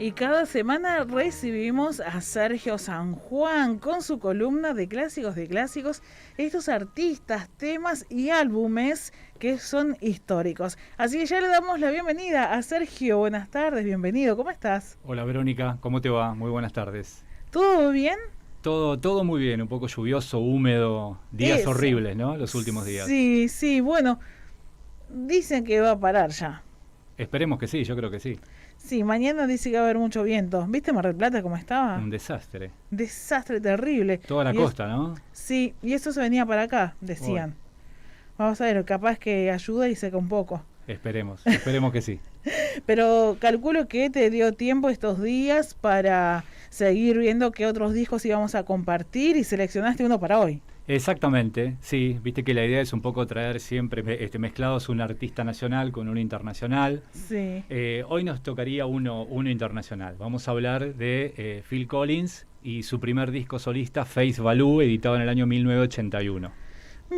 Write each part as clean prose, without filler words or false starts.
Y cada semana recibimos a Sergio San Juan con su columna de clásicos, estos artistas, temas y álbumes que son históricos. Así que ya le damos la bienvenida a Sergio. Buenas tardes, bienvenido, ¿cómo estás? Hola Verónica, ¿cómo te va? Muy buenas tardes. ¿Todo bien? Todo muy bien, un poco lluvioso, húmedo, días Eso. Horribles, ¿no? Los últimos días. Sí, bueno, dicen que va a parar ya. Esperemos que sí, yo creo que sí. Sí, mañana dice que va a haber mucho viento. ¿Viste Mar del Plata cómo estaba? Un desastre. Desastre terrible. Toda la costa, ¿no? Sí, y eso se venía para acá, decían. Vamos a ver, capaz que ayuda y seca un poco. Esperemos que sí. Pero calculo que te dio tiempo estos días para seguir viendo qué otros discos íbamos a compartir y seleccionaste uno para hoy. Exactamente, sí. Viste que la idea es un poco traer siempre mezclados un artista nacional con un internacional. Sí. Hoy nos tocaría uno internacional. Vamos a hablar de Phil Collins y su primer disco solista, Face Value, editado en el año 1981.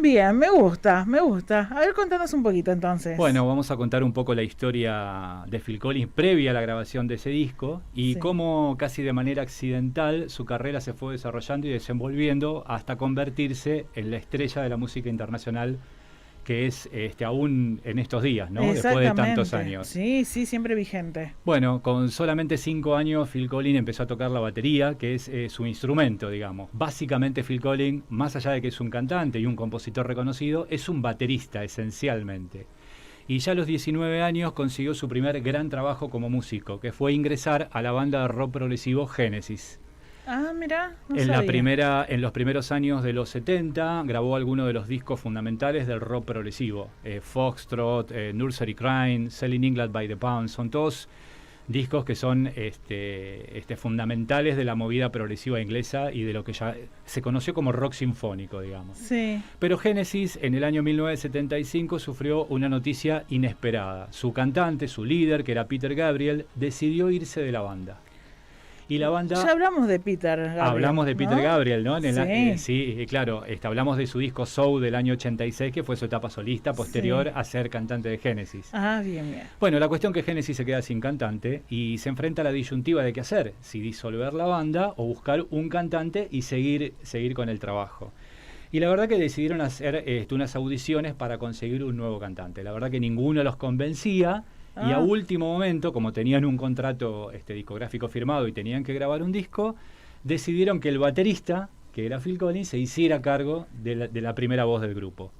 Bien, me gusta. A ver, contanos un poquito entonces. Bueno, vamos a contar un poco la historia de Phil Collins previa a la grabación de ese disco y cómo casi de manera accidental su carrera se fue desarrollando y desenvolviendo hasta convertirse en la estrella de la música internacional que es aún en estos días, ¿no? Después de tantos años. Sí, siempre vigente. Bueno, con solamente 5 años Phil Collins empezó a tocar la batería, que es su instrumento, digamos. Básicamente Phil Collins, más allá de que es un cantante y un compositor reconocido, es un baterista esencialmente. Y ya a los 19 años consiguió su primer gran trabajo como músico, que fue ingresar a la banda de rock progresivo Genesis. Ah, mira, no sabía. En los primeros años de los 70 grabó algunos de los discos fundamentales del rock progresivo. Foxtrot, Nursery Cryme, Selling England by the Pound, son todos discos que son fundamentales de la movida progresiva inglesa y de lo que ya se conoció como rock sinfónico, digamos. Sí. Pero Genesis en el año 1975 sufrió una noticia inesperada. Su cantante, su líder, que era Peter Gabriel, decidió irse de la banda. Y la banda... Ya hablamos de Peter Gabriel. Hablamos de Peter Gabriel, ¿no? Sí, Claro. Hablamos de su disco Soul del año 86, que fue su etapa solista posterior a ser cantante de Genesis. Ah, bien. Bueno, la cuestión que Genesis se queda sin cantante y se enfrenta a la disyuntiva de qué hacer, si disolver la banda o buscar un cantante y seguir con el trabajo. Y la verdad que decidieron hacer unas audiciones para conseguir un nuevo cantante. La verdad que ninguno los convencía. Y a último momento, como tenían un contrato discográfico firmado y tenían que grabar un disco, decidieron que el baterista, que era Phil Collins, se hiciera cargo de la primera voz del grupo.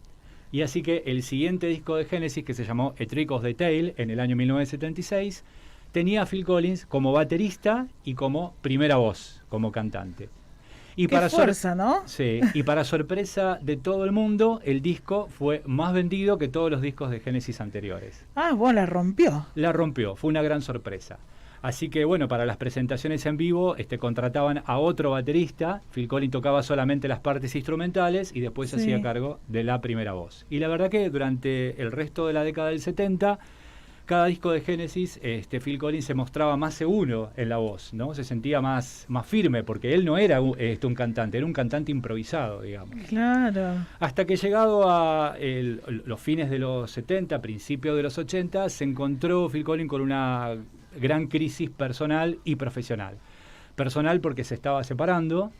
Y así que el siguiente disco de Genesis, que se llamó A Trick of the Tail, en el año 1976, tenía a Phil Collins como baterista y como primera voz, como cantante. Y Qué fuerza, ¿no? Sí, y para sorpresa de todo el mundo, el disco fue más vendido que todos los discos de Genesis anteriores. Ah, bueno, la rompió. La rompió, fue una gran sorpresa. Así que bueno, para las presentaciones en vivo contrataban a otro baterista. Phil Collins tocaba solamente las partes instrumentales y después se hacía cargo de la primera voz. Y la verdad que durante el resto de la década del 70... cada disco de Genesis, Phil Collins se mostraba más seguro en la voz, ¿no? Se sentía más firme, porque él no era un cantante, era un cantante improvisado, digamos. Claro. Hasta que llegado a los fines de los 70, principios de los 80, se encontró Phil Collins con una gran crisis personal y profesional. Personal porque se estaba separando,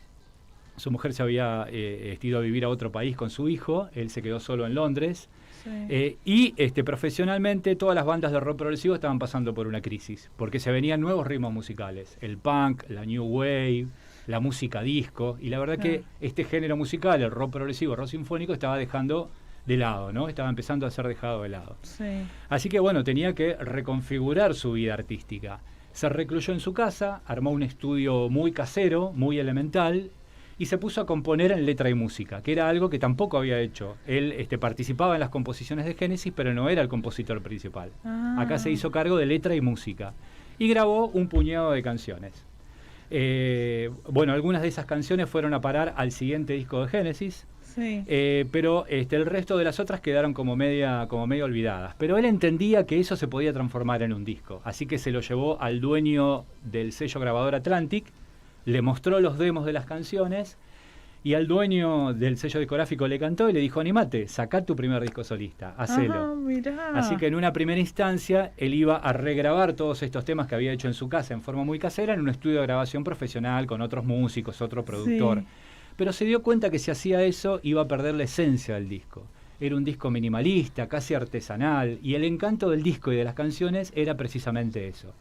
su mujer se había ido a vivir a otro país con su hijo, él se quedó solo en Londres. Sí. Y profesionalmente todas las bandas de rock progresivo estaban pasando por una crisis, porque se venían nuevos ritmos musicales, el punk, la new wave, la música disco, y la verdad que este género musical, el rock progresivo, rock sinfónico, estaba dejando de lado, ¿no? Estaba empezando a ser dejado de lado. Sí. Así que bueno, tenía que reconfigurar su vida artística. Se recluyó en su casa, armó un estudio muy casero, muy elemental, y se puso a componer en letra y música, que era algo que tampoco había hecho. Él participaba en las composiciones de Genesis, pero no era el compositor principal. Acá se hizo cargo de letra y música. Y grabó un puñado de canciones. Algunas de esas canciones fueron a parar al siguiente disco de Genesis. Sí. Pero el resto de las otras quedaron como medio olvidadas. Pero él entendía que eso se podía transformar en un disco. Así que se lo llevó al dueño del sello grabador Atlantic, le mostró los demos de las canciones Y al dueño del sello discográfico le cantó y le dijo, animate, sacá tu primer disco solista, hacelo. Ah, mirá. Así que en una primera instancia él iba a regrabar todos estos temas que había hecho en su casa en forma muy casera en un estudio de grabación profesional con otros músicos, otro productor. Sí. Pero se dio cuenta que si hacía eso iba a perder la esencia del disco. Era un disco minimalista, casi artesanal, y el encanto del disco y de las canciones era precisamente eso.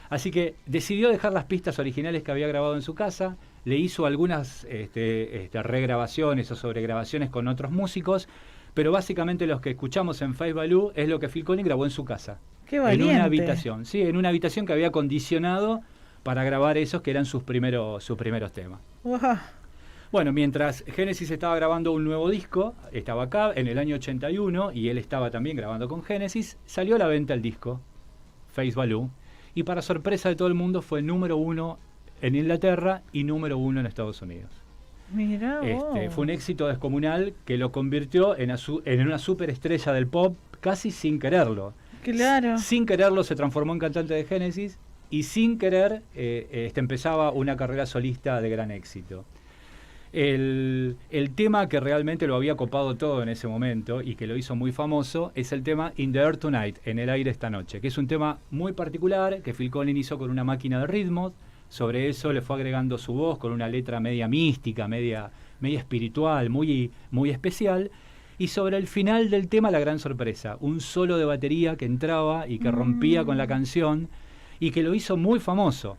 Así que decidió dejar las pistas originales que había grabado en su casa, le hizo algunas regrabaciones o sobregrabaciones con otros músicos, pero básicamente los que escuchamos en Face Value es lo que Phil Collins grabó en su casa. Qué valiente. En una habitación, sí, en una habitación que había acondicionado para grabar esos que eran sus primeros temas. Wow. Bueno, mientras Genesis estaba grabando un nuevo disco, estaba acá en el año 81 y él estaba también grabando con Genesis, salió a la venta el disco, Face Value, y para sorpresa de todo el mundo fue número 1 en Inglaterra y número 1 en Estados Unidos. Mirá vos. Fue un éxito descomunal que lo convirtió en una superestrella del pop casi sin quererlo. Claro. Sin quererlo se transformó en cantante de Genesis y sin querer empezaba una carrera solista de gran éxito. El tema que realmente lo había copado todo en ese momento y que lo hizo muy famoso es el tema In the Air Tonight, en el aire esta noche, que es un tema muy particular que Phil Collins hizo con una máquina de ritmos. Sobre eso le fue agregando su voz con una letra media mística, media espiritual, muy especial. Y sobre el final del tema la gran sorpresa, un solo de batería que entraba y que rompía con la canción y que lo hizo muy famoso.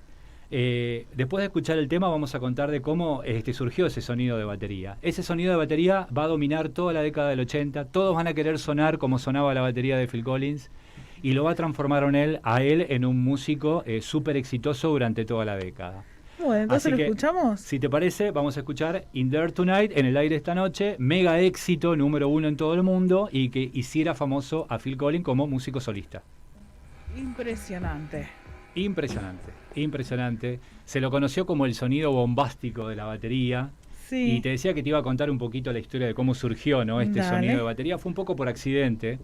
Después de escuchar el tema vamos a contar de cómo surgió ese sonido de batería. Ese sonido de batería va a dominar toda la década del 80, todos van a querer sonar como sonaba la batería de Phil Collins y lo va a transformar a él en un músico súper exitoso durante toda la década. Bueno, entonces Así lo escuchamos. Si te parece, vamos a escuchar In the Air Tonight, en el aire esta noche, mega éxito, número 1 en todo el mundo y que hiciera famoso a Phil Collins como músico solista. Impresionante. Impresionante. Se lo conoció como el sonido bombástico de la batería. Sí. Y te decía que te iba a contar un poquito la historia de cómo surgió, ¿no? Este Dale. sonido de batería. Fue un poco por accidente.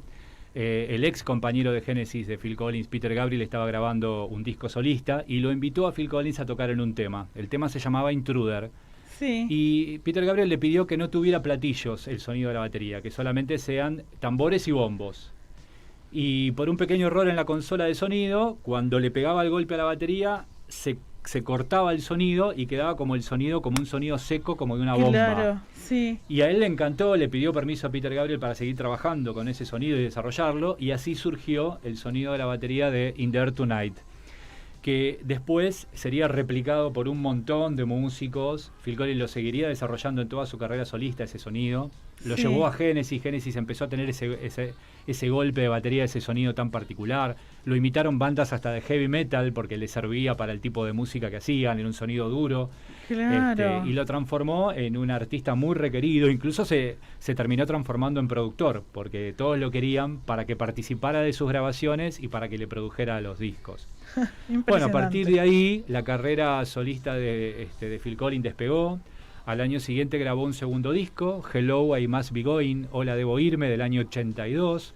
El ex compañero de Genesis de Phil Collins, Peter Gabriel, estaba grabando un disco solista y lo invitó a Phil Collins a tocar en un tema. El tema se llamaba Intruder. Sí. Y Peter Gabriel le pidió que no tuviera platillos el sonido de la batería, que solamente sean tambores y bombos. Y por un pequeño error en la consola de sonido, cuando le pegaba el golpe a la batería, se cortaba el sonido y quedaba como un sonido seco, como de una bomba. Claro, sí. Y a él le encantó, le pidió permiso a Peter Gabriel para seguir trabajando con ese sonido y desarrollarlo, y así surgió el sonido de la batería de In the Air Tonight, que después sería replicado por un montón de músicos. Phil Collins lo seguiría desarrollando en toda su carrera solista, ese sonido. Lo Sí. llevó a Genesis empezó a tener ese golpe de batería, ese sonido tan particular. Lo imitaron bandas hasta de heavy metal porque le servía para el tipo de música que hacían, en un sonido duro. Claro. Y lo transformó en un artista muy requerido, incluso se terminó transformando en productor, porque todos lo querían para que participara de sus grabaciones y para que le produjera los discos. Bueno, a partir de ahí, la carrera solista de Phil Collins despegó. Al año siguiente grabó un segundo disco, Hello, I Must Be Going, Hola, Debo Irme, del año 82.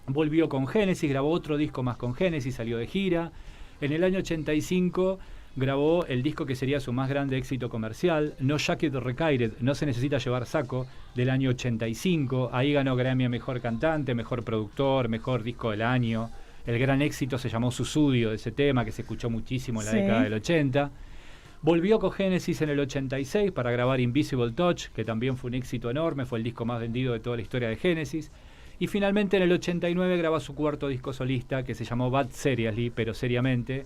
Volvió con Genesis, grabó otro disco más con Genesis, salió de gira. En el año 85 grabó el disco que sería su más grande éxito comercial, No Jacket Required, No se necesita llevar saco, del año 85. Ahí ganó Grammy a Mejor Cantante, Mejor Productor, Mejor Disco del Año. El gran éxito se llamó Susudio, de ese tema que se escuchó muchísimo en la década del 80. Volvió con Genesis en el 86 para grabar Invisible Touch, que también fue un éxito enorme, fue el disco más vendido de toda la historia de Genesis. Y finalmente en el 89 graba su cuarto disco solista, que se llamó Bad Seriously, pero seriamente,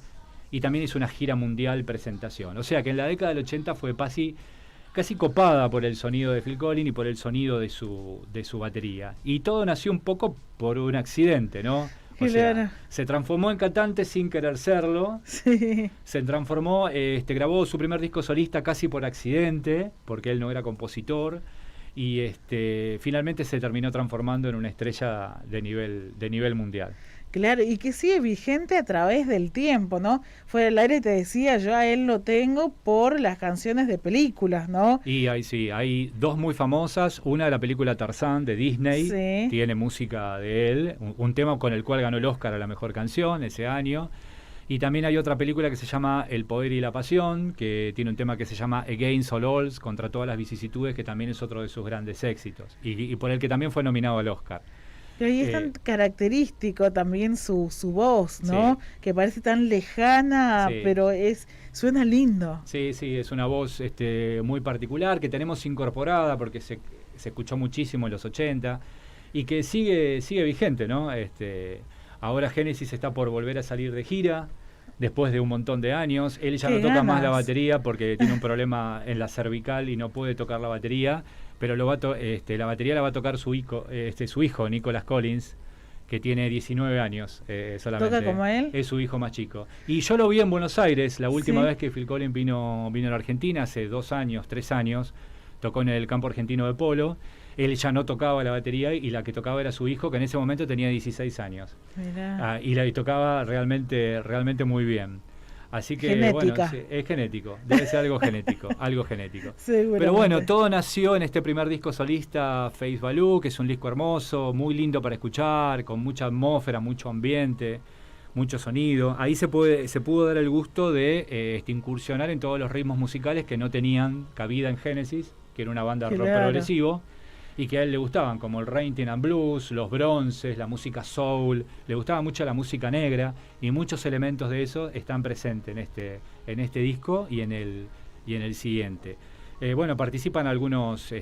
y también hizo una gira mundial presentación. O sea que en la década del 80 fue casi copada por el sonido de Phil Collins y por el sonido de su batería. Y todo nació un poco por un accidente, ¿no? O sea, se transformó en cantante sin querer serlo. Sí. Se transformó, grabó su primer disco solista casi por accidente, porque él no era compositor. Y finalmente se terminó transformando en una estrella de nivel mundial. Claro, y que sigue vigente a través del tiempo, ¿no? Fuera del aire te decía, yo a él lo tengo por las canciones de películas, ¿no? Y hay dos muy famosas, una de la película Tarzán de Disney, Sí. tiene música de él, un tema con el cual ganó el Oscar a la mejor canción ese año, Y también hay otra película que se llama El poder y la pasión, que tiene un tema que se llama Against All Odds, contra todas las vicisitudes, que también es otro de sus grandes éxitos, y por el que también fue nominado al Oscar. Y ahí es tan característico también su voz, ¿no? Sí. Que parece tan lejana, sí, pero suena lindo. Sí, sí, es una voz muy particular, que tenemos incorporada porque se escuchó muchísimo en los 80 y que sigue vigente, ¿no? Ahora Genesis está por volver a salir de gira después de un montón de años. Él ya no toca más la batería porque tiene un problema en la cervical y no puede tocar la batería, pero la batería la va a tocar su hijo, Nicholas Collins, que tiene 19 años solamente. ¿Toca como él? Es su hijo más chico. Y yo lo vi en Buenos Aires, la última vez que Phil Collins vino a la Argentina, hace 2 años, 3 años, tocó en el campo argentino de polo. Él ya no tocaba la batería y la que tocaba era su hijo, que en ese momento tenía 16 años. Y tocaba realmente muy bien. Así que, genética. Bueno, es genético, debe ser algo genético, algo genético. Pero bueno, todo nació en este primer disco solista, Face Value, que es un disco hermoso, muy lindo para escuchar, con mucha atmósfera, mucho ambiente, mucho sonido. Ahí se pudo dar el gusto de incursionar en todos los ritmos musicales que no tenían cabida en Genesis, que era una banda rock progresivo, y que a él le gustaban, como el Rhythm and Blues, los bronces, la música soul. Le gustaba mucho la música negra, y muchos elementos de eso están presentes en este disco y en el siguiente. Bueno, participan algunos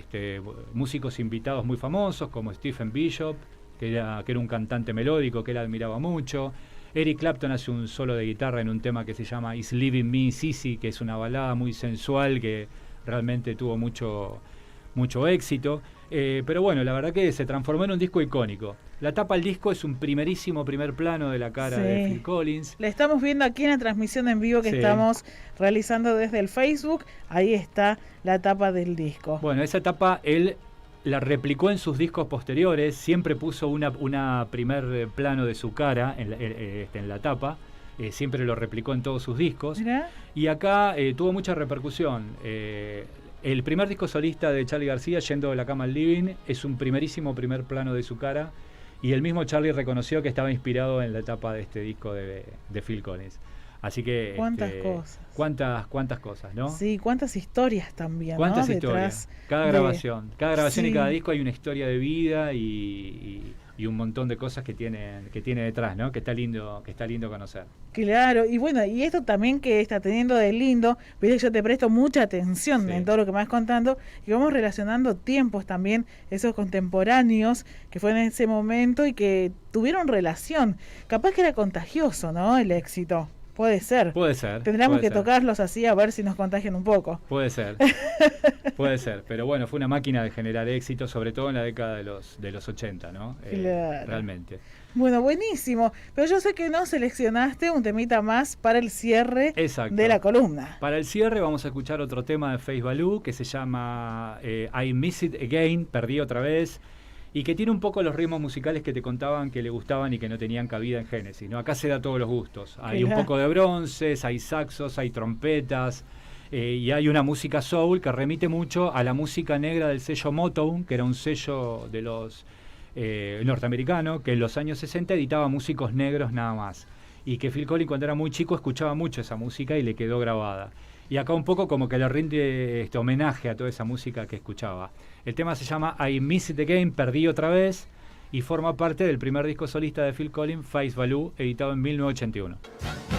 músicos invitados muy famosos, como Stephen Bishop, que era un cantante melódico que él admiraba mucho. Eric Clapton hace un solo de guitarra en un tema que se llama Is Leaving Me Sissy, que es una balada muy sensual que realmente tuvo mucho éxito. Pero bueno, la verdad que se transformó en un disco icónico. La tapa del disco es un primer plano de la cara de Phil Collins. La estamos viendo aquí en la transmisión en vivo que estamos realizando desde el Facebook. Ahí está la tapa del disco. Bueno, esa tapa él la replicó en sus discos posteriores. Siempre puso una primer plano de su cara en la tapa. Siempre lo replicó en todos sus discos. ¿Mirá? Y acá tuvo mucha repercusión. El primer disco solista de Charly García, Yendo de la cama al living, es un primer plano de su cara, y el mismo Charly reconoció que estaba inspirado en la tapa de este disco de Phil Collins. Así que cuántas cosas. Cuántas cosas, ¿no? Sí, cuántas historias también, cuántas ¿no? historias. Cada grabación y cada disco hay una historia de vida y un montón de cosas que tiene detrás, ¿no? Que está lindo conocer. Claro, y bueno, y esto también que está teniendo de lindo, pero yo te presto mucha atención en todo lo que me vas contando, y vamos relacionando tiempos también, esos contemporáneos que fue en ese momento y que tuvieron relación. Capaz que era contagioso, ¿no? El éxito. Puede ser. Tendríamos que tocarlos así a ver si nos contagian un poco. Puede ser. Pero bueno, fue una máquina de generar éxito, sobre todo en la década de los 80, ¿no? Claro. Realmente. Bueno, buenísimo. Pero yo sé que no seleccionaste un temita más para el cierre de la columna. Para el cierre vamos a escuchar otro tema de Face Value que se llama I Miss It Again, Perdí Otra Vez, y que tiene un poco los ritmos musicales que te contaban que le gustaban y que no tenían cabida en Genesis, ¿no? Acá se da todos los gustos. Hay un poco de bronces, hay saxos, hay trompetas, y hay una música soul que remite mucho a la música negra del sello Motown, que era un sello de los norteamericanos, que en los años 60 editaba músicos negros nada más. Y que Phil Collins, cuando era muy chico, escuchaba mucho esa música y le quedó grabada. Y acá un poco como que le rinde homenaje a toda esa música que escuchaba. El tema se llama I Miss It Again, Perdí Otra Vez, y forma parte del primer disco solista de Phil Collins, Face Value, editado en 1981.